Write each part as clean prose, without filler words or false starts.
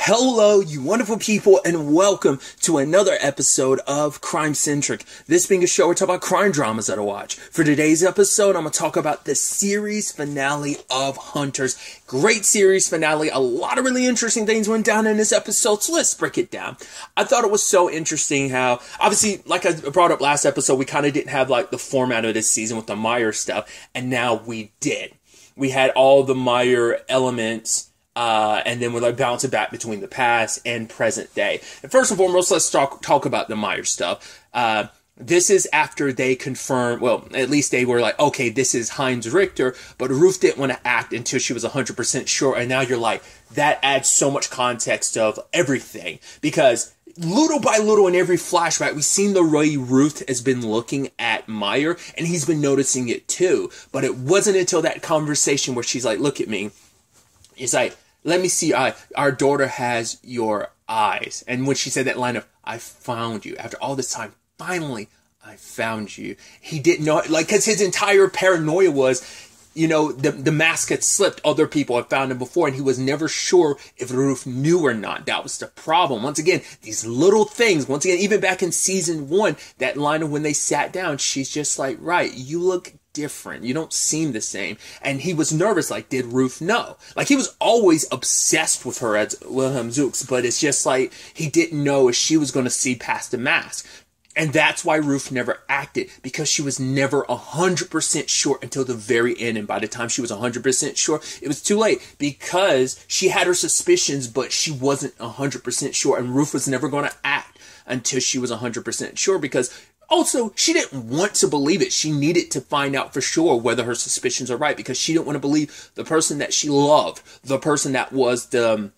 Hello, you wonderful people, and welcome to another episode of Crime Centric. This being a show where we talk about crime dramas that I watch. For today's episode, I'm going to talk about the series finale of Hunters. Great series finale. A lot of really interesting things went down in this episode, so let's break it down. I thought it was so interesting how, obviously, like I brought up last episode, we kind of didn't have like the format of this season with the Meyer stuff, and now we did. We had all the Meyer elements. And then we're like bouncing back between the past and present day. And first and foremost, let's talk about the Meyer stuff. This is after they confirmed, well, at least they were like, okay, this is Heinz Richter, but Ruth didn't want to act until she was 100% sure. And now you're like, that adds so much context of everything, because little by little in every flashback, we've seen the way Ruth has been looking at Meyer, and he's been noticing it too. But it wasn't until that conversation where she's like, look at me. He's like, let me see, our daughter has your eyes. And when she said that line of, I found you, after all this time, finally, I found you. He didn't know, like, because his entire paranoia was, you know, the mask had slipped. Other people had found him before, and he was never sure if Ruth knew or not. That was the problem. Once again, these little things, once again, even back in season 1, that line of when they sat down, she's just like, right, you look different. You don't seem the same. And he was nervous, like, did Ruth know? Like, he was always obsessed with her as Wilhelm Zooks, but it's just like, he didn't know if she was going to see past the mask. And that's why Ruth never acted, because she was never 100% sure until the very end. And by the time she was 100% sure, it was too late, because she had her suspicions, but she wasn't 100% sure. And Ruth was never going to act until she was 100% sure, because also, she didn't want to believe it. She needed to find out for sure whether her suspicions are right, because she didn't want to believe the person that she loved, the person that was the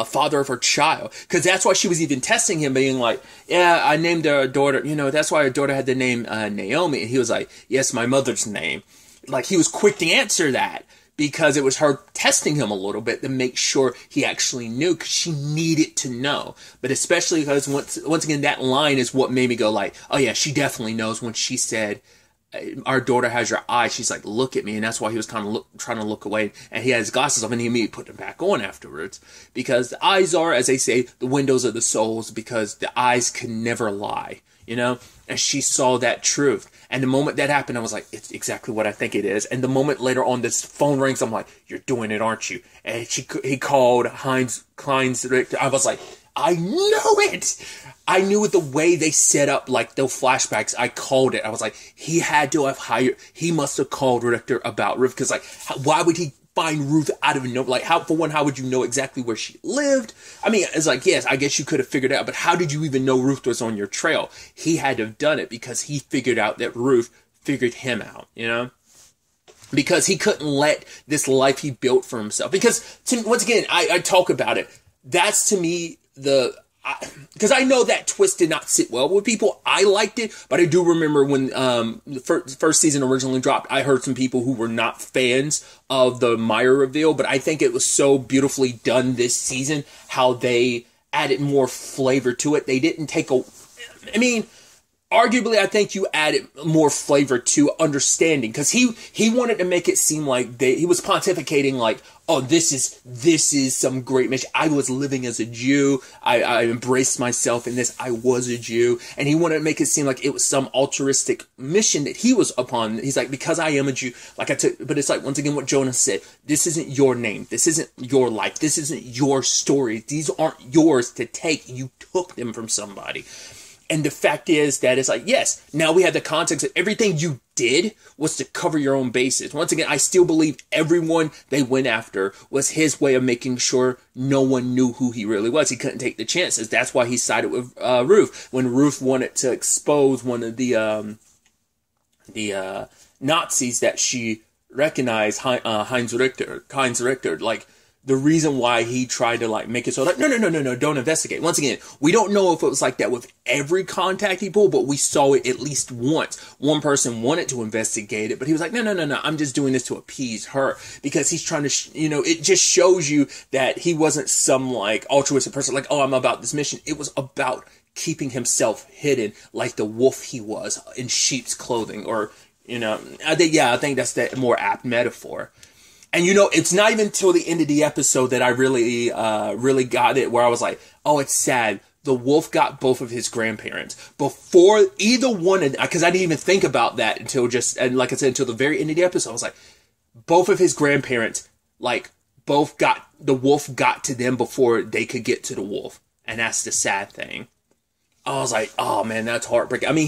father of her child. Because that's why she was even testing him, being like, yeah, I named our daughter, you know, that's why our daughter had the name Naomi. And he was like, yes, my mother's name. Like, he was quick to answer that, because it was her testing him a little bit to make sure he actually knew, because she needed to know. But especially because, once again, that line is what made me go like, oh yeah, she definitely knows. When she said, our daughter has your eyes, she's like, look at me. And that's why he was kind of trying to look away. And he had his glasses off, and he immediately put them back on afterwards. Because the eyes are, as they say, the windows of the souls, because the eyes can never lie, you know? And she saw that truth. And the moment that happened, I was like, it's exactly what I think it is. And the moment later on, this phone rings, I'm like, you're doing it, aren't you? And he called Heinz Richter. I was like, I knew it. I knew it the way they set up, like, those flashbacks. I called it. I was like, he had to have he must have called Richter about Ruth. Because, like, why would he find Ruth out of nowhere? Like, how would you know exactly where she lived? I mean, it's like, yes, I guess you could have figured it out, but how did you even know Ruth was on your trail? He had to have done it because he figured out that Ruth figured him out, you know? Because he couldn't let this life he built for himself. Because, once again, I talk about it. That's, to me, because I know that twist did not sit well with people. I liked it, but I do remember when the first season originally dropped, I heard some people who were not fans of the Meyer reveal, but I think it was so beautifully done this season, how they added more flavor to it. They didn't arguably, I think you added more flavor to understanding, because he wanted to make it seem like he was pontificating like, oh, this is some great mission. I was living as a Jew. I embraced myself in this. I was a Jew. And he wanted to make it seem like it was some altruistic mission that he was upon. He's like, because I am a Jew, but it's like, once again, what Jonah said, this isn't your name. This isn't your life. This isn't your story. These aren't yours to take. You took them from somebody. And the fact is that it's like, yes, now we have the context of everything you did was to cover your own bases. Once again, I still believe everyone they went after was his way of making sure no one knew who he really was. He couldn't take the chances. That's why he sided with Ruth. When Ruth wanted to expose one of the Nazis that she recognized, Heinz Richter, like, the reason why he tried to, like, make it so like, no, don't investigate. Once again, we don't know if it was like that with every contact he pulled, but we saw it at least once. One person wanted to investigate it, but he was like, no, I'm just doing this to appease her, because he's trying to, it just shows you that he wasn't some, like, altruistic person, like, oh, I'm about this mission. It was about keeping himself hidden like the wolf he was in sheep's clothing, or, I think that's the more apt metaphor. And it's not even till the end of the episode that I really got it, where I was like, oh, it's sad. The wolf got both of his grandparents before either one, because I didn't even think about that until like I said, until the very end of the episode. I was like, both of his grandparents, like, the wolf got to them before they could get to the wolf. And that's the sad thing. I was like, oh man, that's heartbreaking. I mean,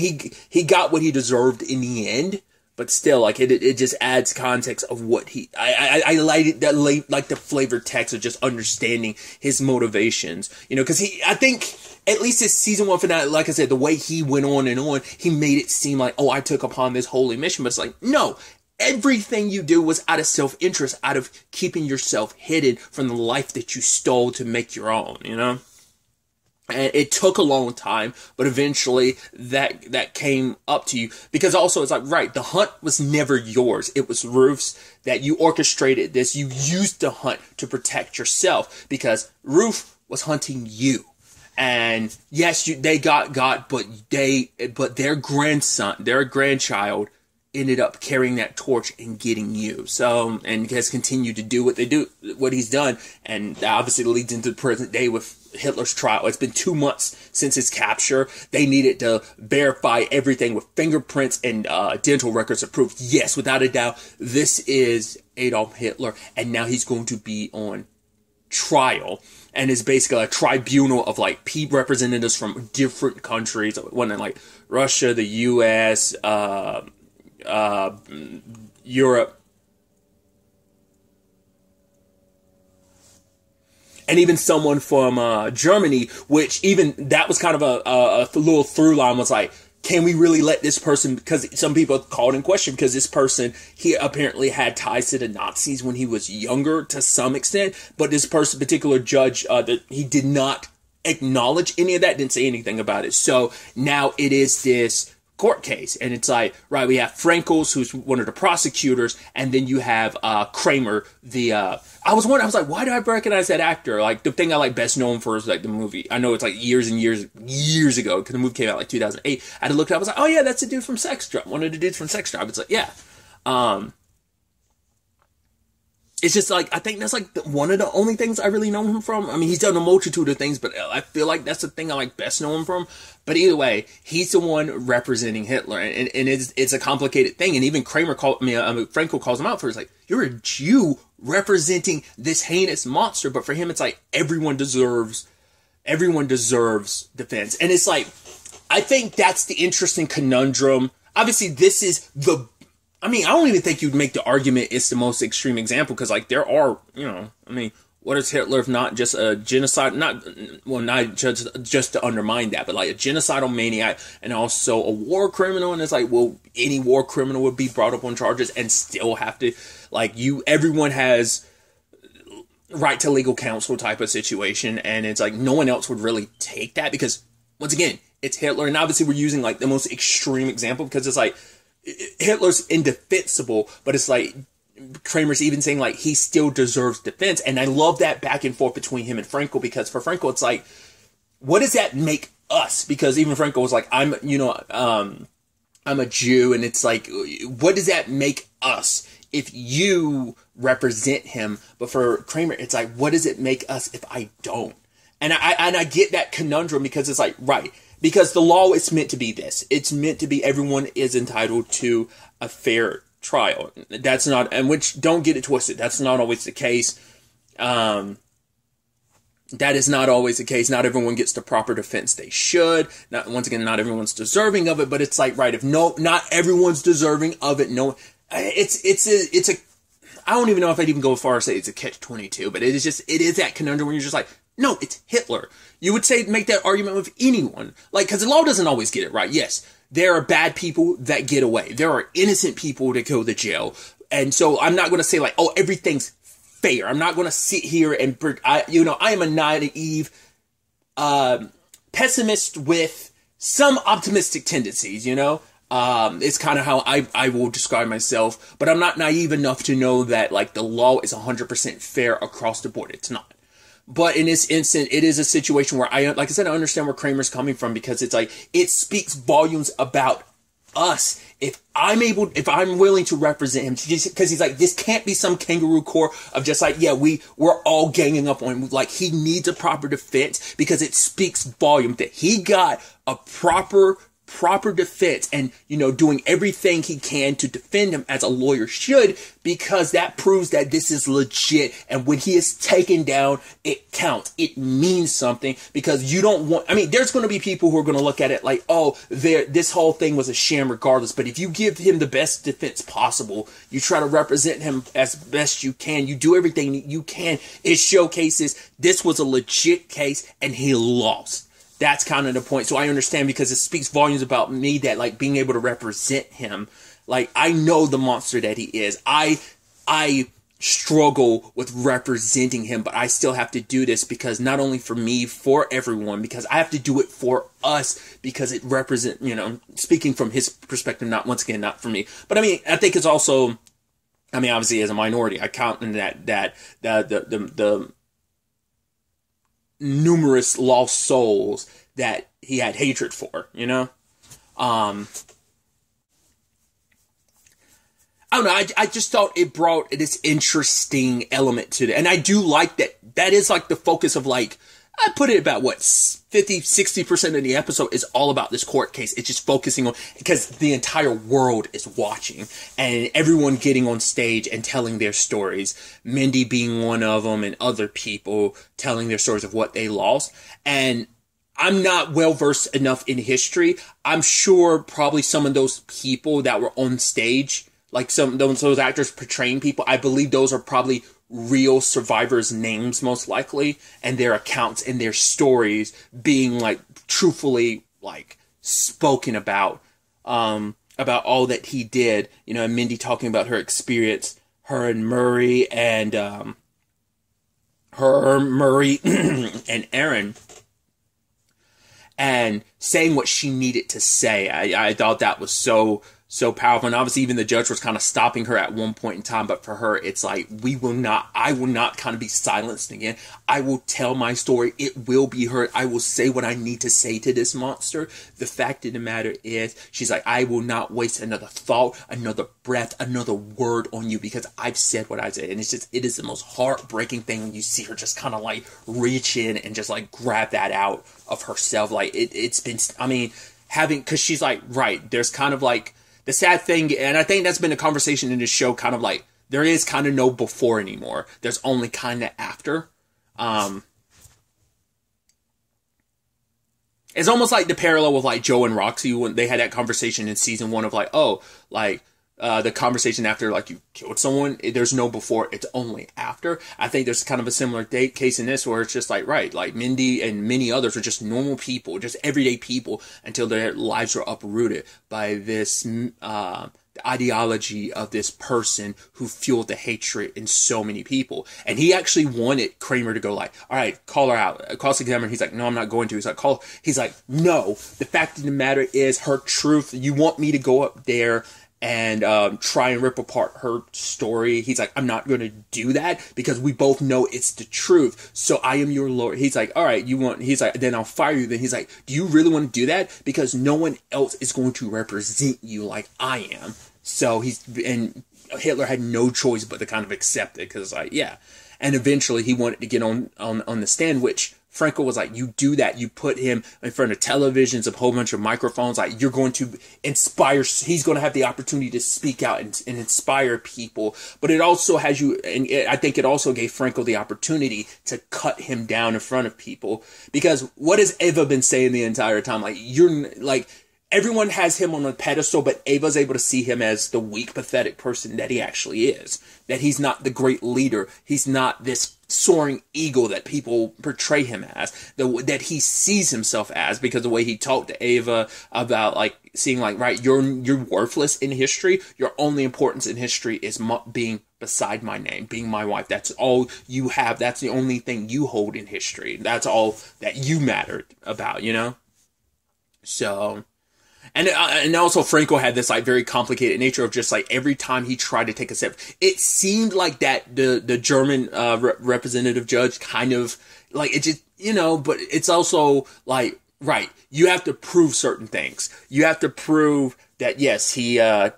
he got what he deserved in the end, but still, like, it just adds context of what I like the flavored text of just understanding his motivations, because I think at least his season 1 finale, like I said, the way he went on and on, he made it seem like, oh, I took upon this holy mission, but it's like, no, everything you do was out of self-interest, out of keeping yourself hidden from the life that you stole to make your own, And it took a long time, but eventually that came up to you. Because also it's like, right, the hunt was never yours. It was Ruth's, that you orchestrated this. You used the hunt to protect yourself because Ruth was hunting you. And yes, they got, but their grandchild ended up carrying that torch and getting you. So, and has continued to do what he's done. And that obviously leads into the present day with Hitler's trial. It's been 2 months since his capture. They needed to verify everything with fingerprints and dental records of proof. Yes, without a doubt, this is Adolf Hitler. And now he's going to be on trial. And it's basically a tribunal of like representatives from different countries. One in like Russia, the U.S., Europe, and even someone from Germany, which even that was kind of a little through line, was like, can we really let this person, because some people called in question, because this person, he apparently had ties to the Nazis when he was younger to some extent, but this particular judge, that he did not acknowledge any of that, didn't say anything about it. So now it is this court case, and it's like, right, we have Frankels, who's one of the prosecutors, and then you have Kramer, I was wondering, I was like, why do I recognize that actor? Like, the thing I like best known for is like the movie. I know it's like years and years ago, because the movie came out like 2008. I had to look it up. I was like, oh yeah, that's the dude from Sex Drive. One of the dudes from Sex Drive. It's like, yeah. It's just like, I think that's like one of the only things I really know him from. I mean, he's done a multitude of things, but I feel like that's the thing I like best know him from. But either way, he's the one representing Hitler, and it's a complicated thing. And even Frankel calls him out for it. It's like, you're a Jew representing this heinous monster. But for him, it's like everyone deserves defense. And it's like, I think that's the interesting conundrum. Obviously, this is I don't even think you'd make the argument it's the most extreme example, because like there are, what is Hitler if not just a genocide? Not just to undermine that, but like a genocidal maniac and also a war criminal. And it's like, well, any war criminal would be brought up on charges and still have to, like, everyone has right to legal counsel type of situation. And it's like no one else would really take that, because once again, it's Hitler. And obviously we're using like the most extreme example, because it's like, Hitler's indefensible, but it's like Kramer's even saying like he still deserves defense. And I love that back and forth between him and Frankel, because for Frankel it's like, what does that make us? Because even Frankel was like, I'm a Jew, and it's like, what does that make us if you represent him? But for Kramer, it's like, what does it make us if I don't? And I get that conundrum, because it's like, right, because the law is meant to be this. It's meant to be everyone is entitled to a fair trial. That's not, and which, don't get it twisted, that's not always the case. That is not always the case. Not everyone gets the proper defense they should. Once again, not everyone's deserving of it, but it's like, right, if not everyone's deserving of it, no, it's a, I don't even know if I'd even go as far as say it's a catch-22, but it is that conundrum where you're just like, no, it's Hitler. You would make that argument with anyone. Like, because the law doesn't always get it right. Yes, there are bad people that get away. There are innocent people that go to jail. And so I'm not going to say like, oh, everything's fair. I'm not going to sit here and, I am a naive pessimist with some optimistic tendencies, It's kind of how I will describe myself. But I'm not naive enough to know that like the law is 100% fair across the board. It's not. But in this instance, it is a situation where like I said, I understand where Kramer's coming from, because it's like, it speaks volumes about us, if I'm willing to represent him, because he's like, this can't be some kangaroo court of just like, yeah, we're all ganging up on him. Like, he needs a proper defense, because it speaks volume that he got a proper defense, and, you know, doing everything he can to defend him as a lawyer should, because that proves that this is legit. And when he is taken down, it counts. It means something, because you don't want, I mean, there's going to be people who are going to look at it like, oh, this whole thing was a sham regardless. But if you give him the best defense possible, you try to represent him as best you can, you do everything you can, it showcases this was a legit case and he lost. That's kind of the point. So I understand, because it speaks volumes about me, that like being able to represent him. Like, I know the monster that he is. I struggle with representing him, but I still have to do this, because not only for me, for everyone, because I have to do it for us, because it represents, you know, speaking from his perspective, not for me. But I mean, I think it's also, I mean, obviously as a minority, I count in that the numerous lost souls that he had hatred for, you know? I don't know, I just thought it brought this interesting element to it. And I do like that is like the focus of, like, I put it about, what, 50-60% of the episode is all about this court case. It's just focusing on, because the entire world is watching, and everyone getting on stage and telling their stories. Mindy being one of them, and other people telling their stories of what they lost. And I'm not well versed enough in history. I'm sure probably some of those people that were on stage, like those actors portraying people, I believe those are probably real survivors' names, most likely, and their accounts and their stories being, like, truthfully, like, spoken about all that he did. You know, and Mindy talking about her experience, her and Murray and and Aaron, and saying what she needed to say. I thought that was so powerful. And obviously even the judge was kind of stopping her at one point in time, but for her, it's like, I will not kind of be silenced again. I will tell my story. It will be heard. I will say what I need to say to this monster. The fact of the matter is, she's like, I will not waste another thought, another breath, another word on you, because I've said what I said. And it is the most heartbreaking thing when you see her just kind of like reach in and just like grab that out of herself. Like, it's been, I mean, because she's like, right, there's kind of like, the sad thing, and I think that's been a conversation in this show, kind of like, there is kind of no before anymore. There's only kind of after. It's almost like the parallel with like Joe and Roxy when they had that conversation in season 1 of like, oh, like, the conversation after, like, you killed someone, there's no before, it's only after. I think there's kind of a similar case in this, where it's just like, right, like Mindy and many others are just normal people, just everyday people, until their lives are uprooted by this ideology of this person who fueled the hatred in so many people. And he actually wanted Kramer to go like, all right, call her out, cross-examine. He's like, no, I'm not going to. He's like, no, the fact of the matter is, her truth, you want me to go up there and try and rip apart her story. He's like, I'm not going to do that, because we both know it's the truth. So I am your lawyer. He's like, all right, he's like, then I'll fire you. Then he's like, do you really want to do that? Because no one else is going to represent you like I am. So and Hitler had no choice but to kind of accept it, because like, yeah. And eventually he wanted to get on the stand, which Frankel was like, you do that, you put him in front of televisions, a whole bunch of microphones, like, you're going to inspire, he's going to have the opportunity to speak out and inspire people. But it also has you, and I think it also gave Frankel the opportunity to cut him down in front of people. Because what has Eva been saying the entire time? Like, you're, like, everyone has him on a pedestal, but Ava's able to see him as the weak, pathetic person that he actually is. That he's not the great leader. He's not this soaring eagle that people portray him as. That he sees himself as, because the way he talked to Ava about, like, seeing, like, right, you're worthless in history. Your only importance in history is being beside my name, being my wife. That's all you have. That's the only thing you hold in history. That's all that you mattered about, you know? So... And also Franco had this like very complicated nature of just like every time he tried to take a step, it seemed like that the German representative judge kind of like it just, you know, but it's also like Right. You have to prove certain things. You have to prove that, yes, he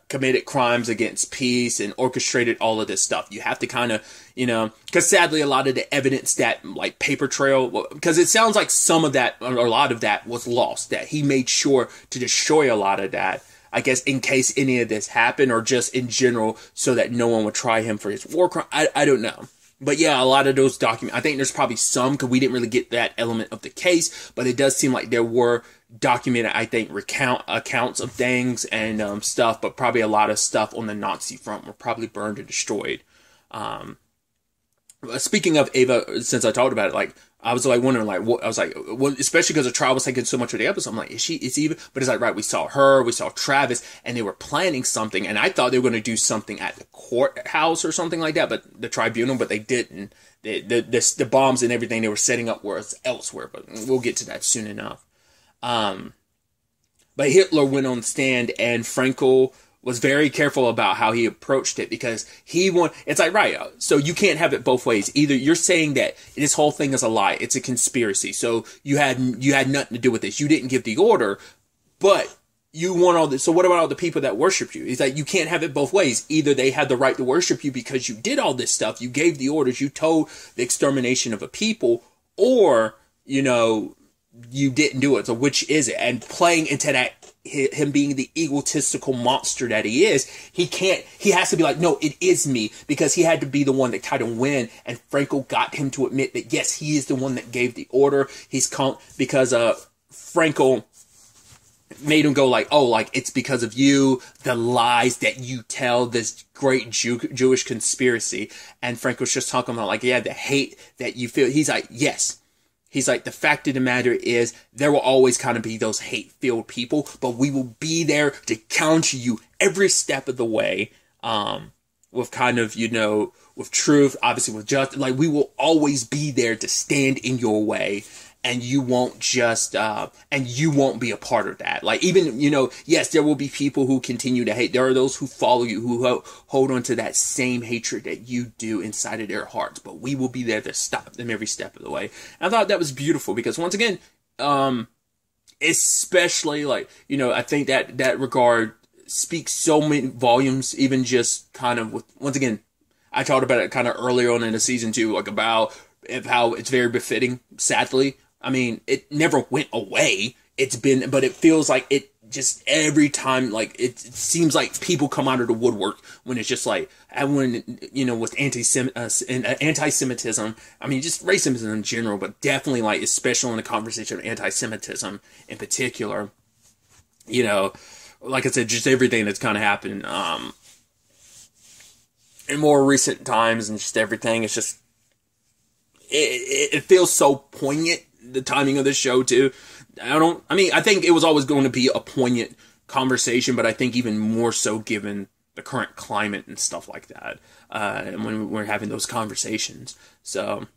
committed crimes against peace and orchestrated all of this stuff. You have to kind of, because sadly, a lot of the evidence that, like, paper trail, because it sounds like some of that, or a lot of that was lost, that he made sure to destroy a lot of that, I guess, in case any of this happened, or just in general, so that no one would try him for his war crime. I don't know. But yeah, a lot of those documents, I think there's probably some, because we didn't really get that element of the case, but it does seem like there were documented, I think, accounts of things and stuff, but probably a lot of stuff on the Nazi front were probably burned or destroyed. Speaking of Ava, since I talked about it, like, I was like wondering, like, what I was like, well, especially because the trial was taking so much of the episode. I'm like, is Eva? But it's like, right, we saw her, we saw Travis, and they were planning something, and I thought they were going to do something at the courthouse or something like that, but the tribunal, but they didn't. The bombs and everything they were setting up was elsewhere, but we'll get to that soon enough. But Hitler went on the stand, and Frankel was very careful about how he approached it, because it's like, right, so you can't have it both ways. Either you're saying that this whole thing is a lie, it's a conspiracy, so you had nothing to do with this, you didn't give the order, but you want all this, so what about all the people that worship you? It's like, you can't have it both ways. Either they had the right to worship you because you did all this stuff, you gave the orders, you told the extermination of a people, or, you didn't do it. So which is it? And playing into that, him being the egotistical monster that he is, he has to be like, no, it is me, because he had to be the one that tried to win, and Frankel got him to admit that, yes, he is the one that gave the order. Because Frankel made him go like, oh, like, it's because of you, the lies that you tell, this great Jewish conspiracy. And Frankel's just talking about, like, yeah, the hate that you feel. He's like, yes. He's like, the fact of the matter is, there will always kind of be those hate-filled people, but we will be there to counter you every step of the way, with kind of, with truth, obviously with justice. Like, we will always be there to stand in your way, and you won't just, and you won't be a part of that. Like, even, yes, there will be people who continue to hate. There are those who follow you, who hold on to that same hatred that you do inside of their hearts, but we will be there to stop them every step of the way. And I thought that was beautiful, because once again, especially, like, I think that regard speaks so many volumes, even just kind of with, once again, I talked about it kind of earlier on in the season too, like, about how it's very befitting, sadly. I mean, it never went away. But it feels like it just every time, like, it seems like people come out of the woodwork when it's just like, and when, with anti-Semitism, I mean, just racism in general, but definitely, like, especially in the conversation of anti-Semitism in particular, like I said, just everything that's kind of happened, in more recent times, and just everything, it's just, it feels so poignant, the timing of the show too. I think it was always going to be a poignant conversation, but I think even more so given the current climate and stuff like that, and when we're having those conversations. So,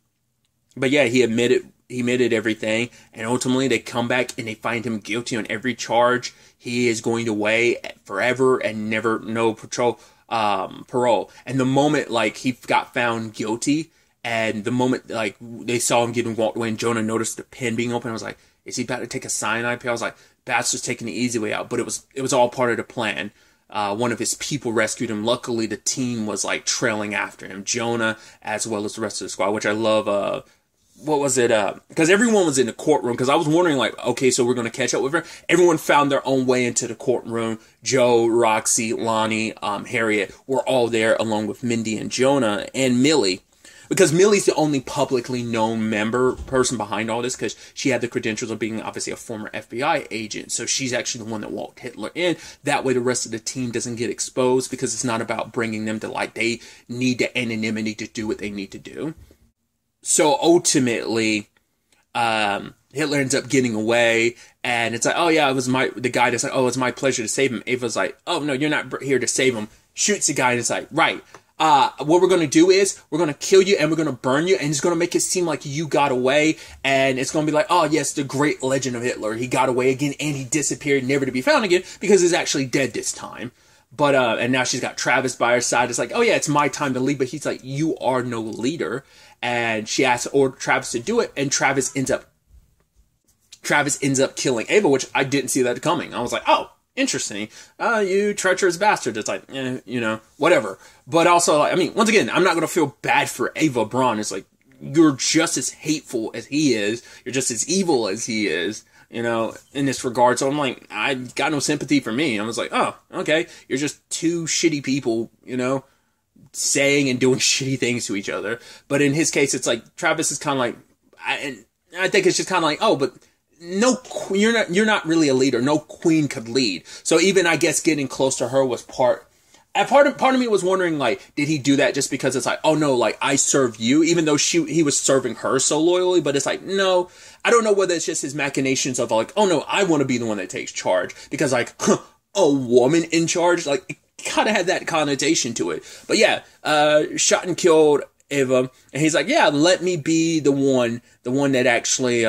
but yeah, he admitted everything, and ultimately they come back and they find him guilty on every charge. He is going away forever and never parole. And the moment, like, he got found guilty, and the moment, like, they saw him getting walked away, and Jonah noticed the pen being open, I was like, is he about to take a cyanide pill? I was like, that's just taking the easy way out. But it was all part of the plan. One of his people rescued him. Luckily, the team was, like, trailing after him. Jonah, as well as the rest of the squad, which I love. What was it? Because everyone was in the courtroom, because I was wondering, like, okay, so we're going to catch up with her. Everyone found their own way into the courtroom. Joe, Roxy, Lonnie, Harriet were all there, along with Mindy and Jonah and Millie. Because Millie's the only publicly known person behind all this, because she had the credentials of being obviously a former FBI agent. So she's actually the one that walked Hitler in. That way the rest of the team doesn't get exposed, because it's not about bringing them to light. They need the anonymity to do what they need to do. So ultimately, Hitler ends up getting away, and it's like, oh yeah, the guy that's like, oh, it's my pleasure to save him. Ava's like, oh no, you're not here to save him. Shoots the guy, and it's like, right. What we're going to do is we're going to kill you and we're going to burn you, and it's going to make it seem like you got away, and it's going to be like, oh yes, the great legend of Hitler. He got away again and he disappeared, never to be found again, because he's actually dead this time. But, and now she's got Travis by her side. It's like, oh yeah, it's my time to lead, but he's like, you are no leader. And she asks Travis to do it, and Travis ends up Travis ends up killing Ava, which I didn't see that coming. I was like, oh, interesting. You treacherous bastard. It's like, you know, whatever. But also, like, I mean, once again, I'm not going to feel bad for Ava Braun. It's like, you're just as hateful as he is. You're just as evil as he is, you know, in this regard. So I'm like, I got no sympathy for me. I was like, oh, okay. You're just two shitty people, you know, saying and doing shitty things to each other. But in his case, it's like, Travis is kind of like, I think it's just kind of like, oh, but no, you're not really a leader. No queen could lead. So even, I guess, getting close to her was part of me was wondering, like, did he do that just because it's like, oh no, like, I serve you, even though he was serving her so loyally. But it's like, no, I don't know whether it's just his machinations of like, oh no, I want to be the one that takes charge, because like, a woman in charge, like, it kind of had that connotation to it. But yeah, shot and killed Ava, and he's like, yeah, let me be the one that actually,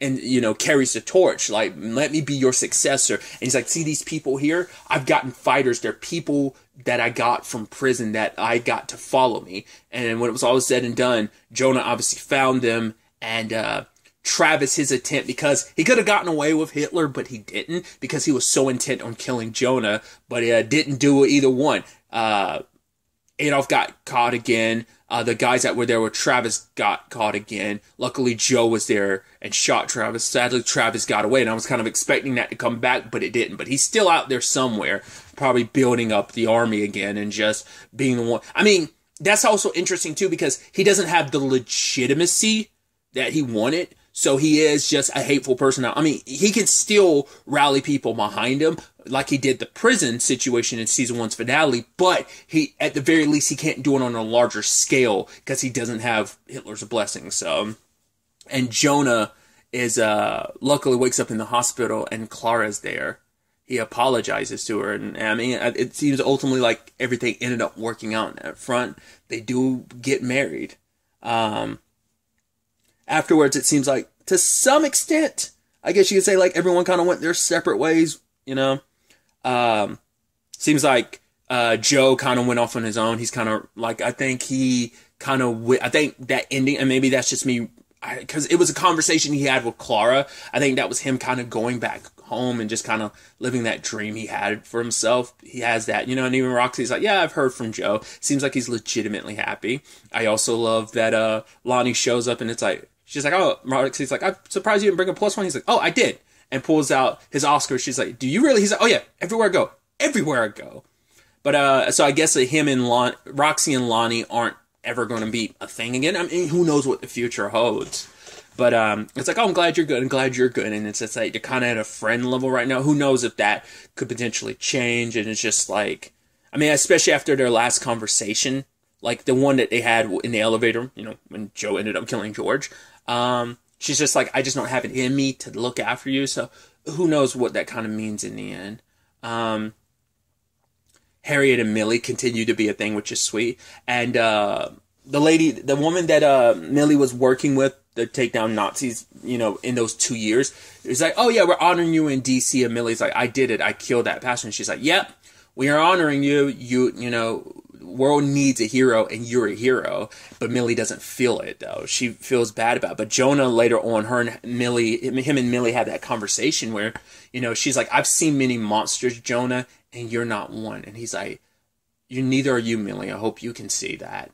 and, you know, carries the torch. Like, let me be your successor. And he's like, see these people here? I've gotten fighters. They're people that I got from prison that I got to follow me. And when it was all said and done, Jonah obviously found them, and Travis, his attempt, because he could have gotten away with Hitler, but he didn't, because he was so intent on killing Jonah, but he didn't do either one. Adolf got caught again. The guys that were there with Travis got caught again. Luckily, Joe was there and shot Travis. Sadly, Travis got away, and I was kind of expecting that to come back, but it didn't. But he's still out there somewhere, probably building up the army again and just being the one. I mean, that's also interesting, too, because he doesn't have the legitimacy that he wanted. So he is just a hateful person now. I mean, he can still rally people behind him, like he did the prison situation in season 1's finale, but he, at the very least, he can't do it on a larger scale because he doesn't have Hitler's blessing. So, and Jonah is, luckily wakes up in the hospital and Clara's there. He apologizes to her, and I mean, it seems ultimately like everything ended up working out in that front. They do get married. Afterwards, it seems like, to some extent, I guess you could say, like, everyone kind of went their separate ways, you know? Seems like Joe kind of went off on his own. He's kind of, like, I think that ending, and maybe that's just me, because it was a conversation he had with Clara. I think that was him kind of going back home and just kind of living that dream he had for himself. He has that, you know, and even Roxy's like, yeah, I've heard from Joe. Seems like he's legitimately happy. I also love that Lonnie shows up, and it's like, she's like, oh, Roxy's like, I'm surprised you didn't bring a +1. He's like, oh, I did. And pulls out his Oscar. She's like, do you really? He's like, oh yeah, everywhere I go. But, so I guess that him and Roxy and Lonnie aren't ever going to be a thing again. I mean, who knows what the future holds. But, it's like, oh, I'm glad you're good. And it's just like, you're kind of at a friend level right now. Who knows if that could potentially change. And it's just like, I mean, especially after their last conversation, like the one that they had in the elevator, you know, when Joe ended up killing George. She's just like, I just don't have it in me to look after you. So who knows what that kind of means in the end. Harriet and Millie continue to be a thing, which is sweet. And the woman that Millie was working with to take down Nazis, you know, in those 2 years, it's like, oh yeah, we're honoring you in DC. And Millie's like, I did it. I killed that pastor. And she's like, yep, we are honoring you. You know, world needs a hero, and you're a hero. But Millie doesn't feel it, though. She feels bad about it. But Jonah later on, him and Millie had that conversation where, you know, she's like, I've seen many monsters, Jonah, and you're not one. And he's like, neither are you, Millie. I hope you can see that.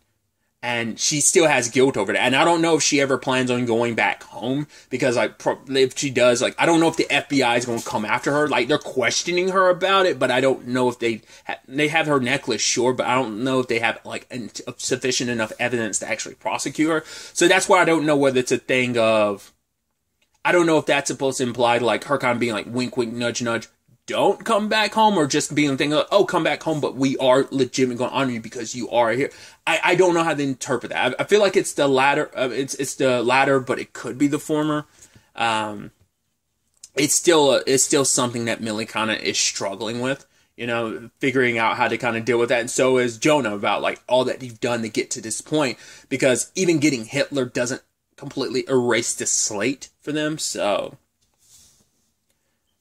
And she still has guilt over that. And I don't know if she ever plans on going back home, because like, if she does, like, I don't know if the FBI is going to come after her. Like, they're questioning her about it, but I don't know if they have her necklace, sure, but I don't know if they have like sufficient enough evidence to actually prosecute her. So that's why I don't know whether it's a thing of, I don't know if that's supposed to imply like her kind of being like wink, wink, nudge, nudge, don't come back home, or just being a thing of, oh, come back home, but we are legitimately going to honor you because you are here. I don't know how to interpret that. I feel like it's the latter. It's the latter, but it could be the former. It's still something that Millie kind of is struggling with, you know, figuring out how to kind of deal with that. And so is Jonah, about like all that he's done to get to this point, because even getting Hitler doesn't completely erase the slate for them. So,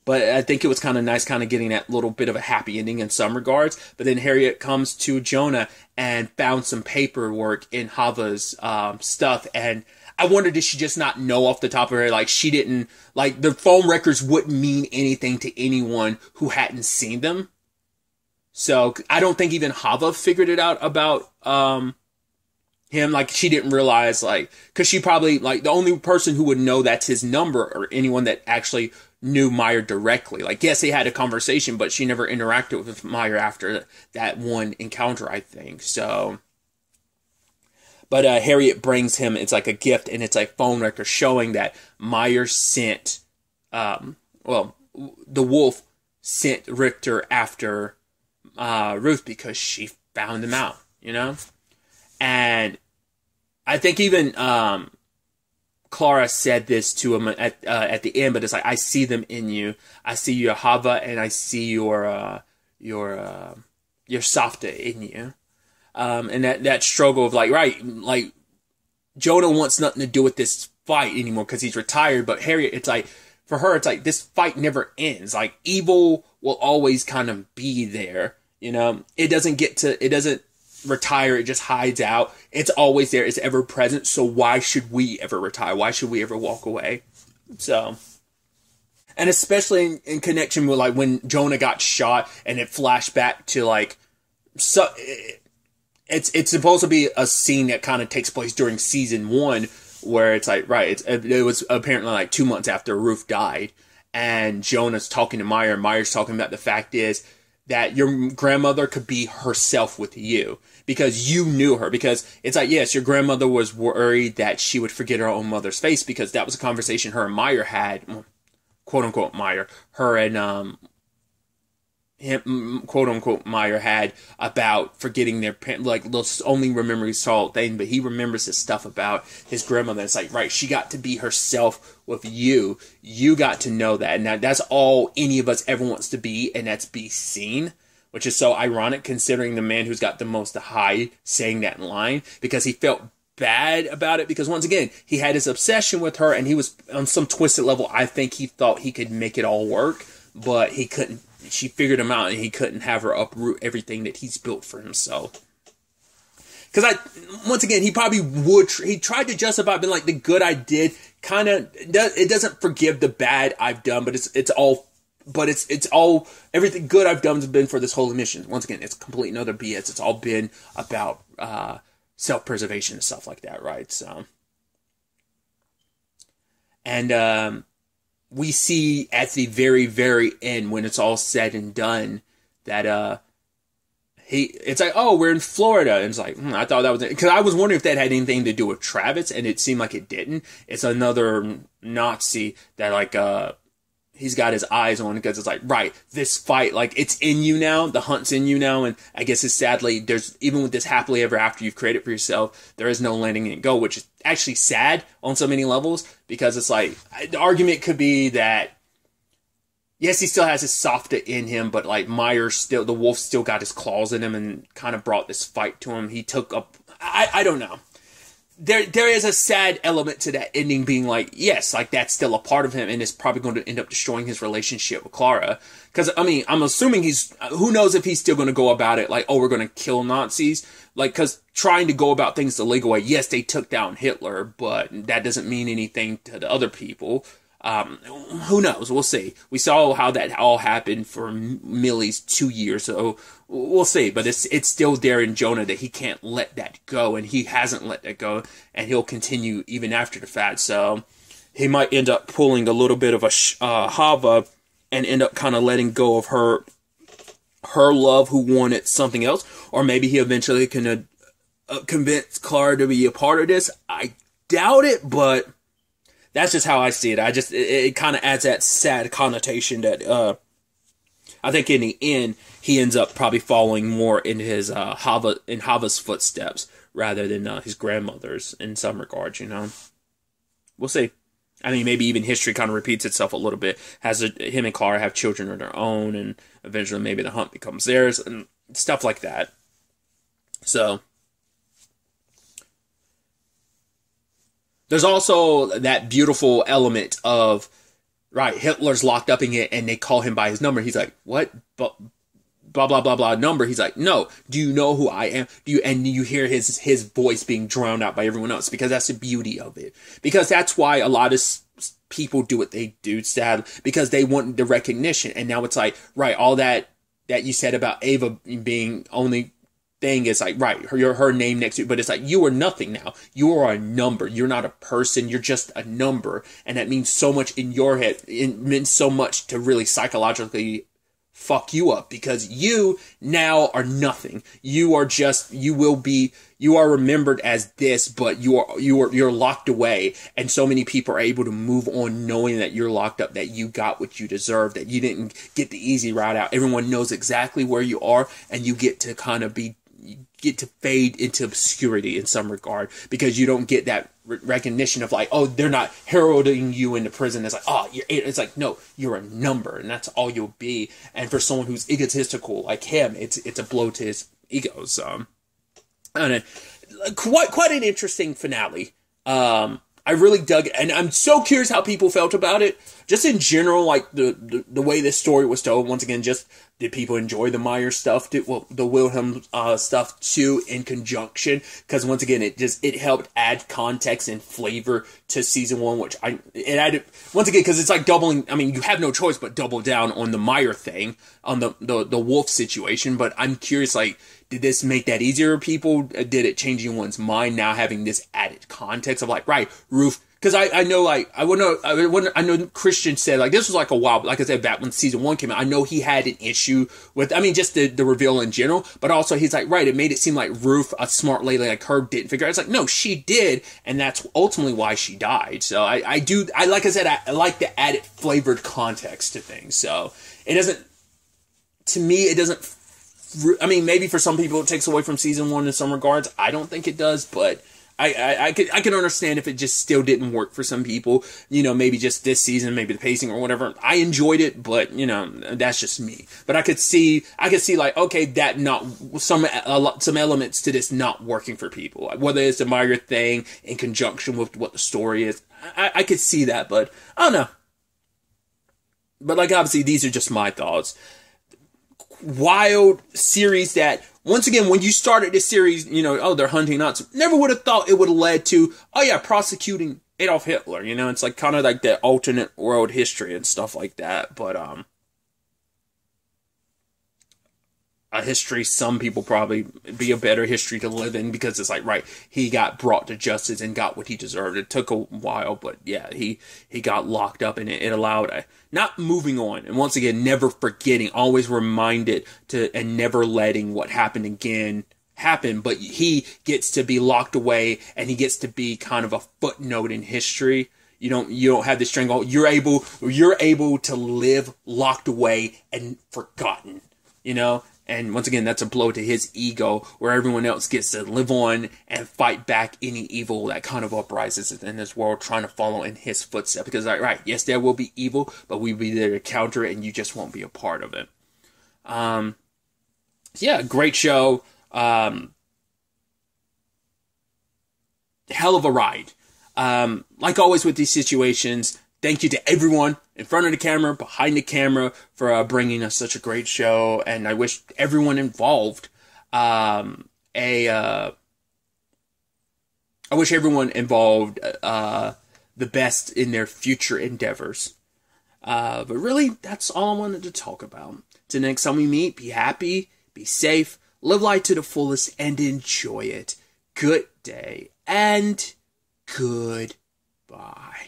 but I think it was kind of nice kind of getting that little bit of a happy ending in some regards. But then Harriet comes to Jonah and found some paperwork in Hava's stuff. And I wonder, did she just not know off the top of her head? Like, she didn't, like, the phone records wouldn't mean anything to anyone who hadn't seen them. So, I don't think even Hava figured it out about, him. Like, she didn't realize, like, because she probably, like, the only person who would know that's his number, or anyone that actually knew Meyer directly. Like, yes, they had a conversation, but she never interacted with Meyer after that one encounter, I think. So, but Harriet brings him, it's like a gift, and it's like phone record showing that Meyer sent, well, the wolf sent Richter after Ruth because she found him out, you know? And I think even Clara said this to him at the end, but it's like, I see them in you. I see your Hava, and I see your Safta in you. And that struggle of like, right, like, Jonah wants nothing to do with this fight anymore because he's retired, but Harriet, it's like, for her, it's like, this fight never ends. Like, evil will always kind of be there, you know? It doesn't retire, it just hides out. It's always there, it's ever present, so why should we ever retire? Why should we ever walk away? So, and especially in connection with, like, when Jonah got shot, and it flashed back to, like, so it's supposed to be a scene that kind of takes place during season 1, where it's like, right, it was apparently like 2 months after Ruth died, and Jonah's talking to Meyer, and Meyer's talking about the fact is that your grandmother could be herself with you because you knew her. Because it's like, yes, your grandmother was worried that she would forget her own mother's face, because that was a conversation her and Meyer had, quote unquote Meyer, her and him, quote unquote Meyer had, about forgetting their parents, like, only remembering Saul thing, but he remembers his stuff about his grandmother. It's like, right, she got to be herself with you. You got to know that. And that's all any of us ever wants to be, and that's be seen, which is so ironic considering the man who's got the most to hide saying that line, because he felt bad about it, because once again, he had his obsession with her, and he was on some twisted level. I think he thought he could make it all work, but he couldn't. She figured him out, and he couldn't have her uproot everything that he's built for himself. Because once again, he probably would, he tried to justify being like, the good I did, kind of, it doesn't forgive the bad I've done, but it's all, everything good I've done has been for this whole mission. Once again, it's complete another BS. It's all been about, self-preservation and stuff like that, right? So, and, we see at the very, very end, when it's all said and done, that it's like, oh, we're in Florida. And it's like, I thought that was it. Because I was wondering if that had anything to do with Travis, and it seemed like it didn't. It's another Nazi that, like, he's got his eyes on, because it's like, right, this fight, like, it's in you now, the hunt's in you now, and I guess it's sadly, there's, even with this happily ever after you've created for yourself, there is no letting it go, which is actually sad on so many levels, because it's like, the argument could be that, yes, he still has his softa in him, but like, the wolf still got his claws in him, and kind of brought this fight to him. He took up, I don't know. There is a sad element to that ending being like, yes, like, that's still a part of him, and it's probably going to end up destroying his relationship with Clara. Because, I mean, I'm assuming who knows if he's still going to go about it like, oh, we're going to kill Nazis. Like, because trying to go about things the legal way, yes, they took down Hitler, but that doesn't mean anything to the other people. Who knows? We'll see. We saw how that all happened for Millie's 2 years, so we'll see. But it's still there in Jonah that he can't let that go, and he hasn't let that go, and he'll continue even after the fact. So he might end up pulling a little bit of a Hava, and end up kind of letting go of her love, who wanted something else, or maybe he eventually can convince Clara to be a part of this. I doubt it, but that's just how I see it. It kind of adds that sad connotation that, I think in the end, he ends up probably following more in his, Hava's footsteps, rather than, his grandmother's in some regards, you know? We'll see. I mean, maybe even history kind of repeats itself a little bit. Him and Clara have children of their own, and eventually maybe the hunt becomes theirs, and stuff like that. So, there's also that beautiful element of, right, Hitler's locked up in it, and they call him by his number. He's like, what? blah, blah, blah, blah number. He's like, no, do you know who I am? And you hear his voice being drowned out by everyone else, because that's the beauty of it. Because that's why a lot of people do what they do, sadly, because they want the recognition. And now it's like, right, all that you said about Ava being only thing is like, right, her name next to it, but it's like, you are nothing now. You are a number. You're not a person. You're just a number. And that means so much in your head. It means so much to really psychologically fuck you up, because you now are nothing. You are remembered as this, but you're locked away. And so many people are able to move on knowing that you're locked up, that you got what you deserve, that you didn't get the easy route out. Everyone knows exactly where you are, and you get to get to fade into obscurity in some regard, because you don't get that recognition of like, oh, they're not heralding you into prison. It's like, oh, it's like, no, you're a number, and that's all you'll be. And for someone who's egotistical like him, it's a blow to his ego. So, I don't know, quite an interesting finale. I really dug it, and I'm so curious how people felt about it. Just in general, like the way this story was told. Once again, just did people enjoy the Meyer stuff? The Wilhelm stuff too, in conjunction? Because once again, it helped add context and flavor to season 1, which it added once again, because it's like doubling. I mean, you have no choice but double down on the Meyer thing, on the wolf situation. But I'm curious, like, did this make that easier for people? Did it change anyone's mind now having this added context of like, right, Roof? Because I know Christian said, like, this was like a while, like I said, back when season 1 came out, I know he had an issue with, I mean, just the reveal in general, but also he's like, right, it made it seem like Ruth, a smart lady like her, didn't figure out. It's like, no, she did, and that's ultimately why she died. So like I said, I like the added flavored context to things. So it doesn't, to me, it doesn't, I mean, maybe for some people it takes away from season 1 in some regards. I don't think it does, but I can understand if it just still didn't work for some people, you know, maybe just this season, maybe the pacing or whatever. I enjoyed it, but you know, that's just me. But I could see like, okay, that not some elements to this not working for people, whether it's the Meyer thing in conjunction with what the story is. I could see that, but I don't know. But like, obviously, these are just my thoughts. Wild series that, once again, when you started this series, you know, oh, they're hunting Nazis. Never would have thought it would have led to, oh yeah, prosecuting Adolf Hitler. You know, it's like kind of like that alternate world history and stuff like that. But a history some people probably be a better history to live in, because it's like, right, he got brought to justice and got what he deserved. It took a while, but yeah, he got locked up, and it allowed not moving on, and once again, never forgetting, always reminded to, and never letting what happened again happen. But he gets to be locked away, and he gets to be kind of a footnote in history. You don't have this string. You're able to live locked away and forgotten, you know? And once again, that's a blow to his ego, where everyone else gets to live on and fight back any evil that kind of uprises in this world, trying to follow in his footsteps. Because, like, right, yes, there will be evil, but we'll be there to counter it, and you just won't be a part of it. Yeah, great show. Hell of a ride. Like always with these situations, thank you to everyone in front of the camera, behind the camera, for bringing us such a great show. And I wish everyone involved the best in their future endeavors. But really, that's all I wanted to talk about. Till next time we meet, be happy, be safe, live life to the fullest, and enjoy it. Good day and goodbye.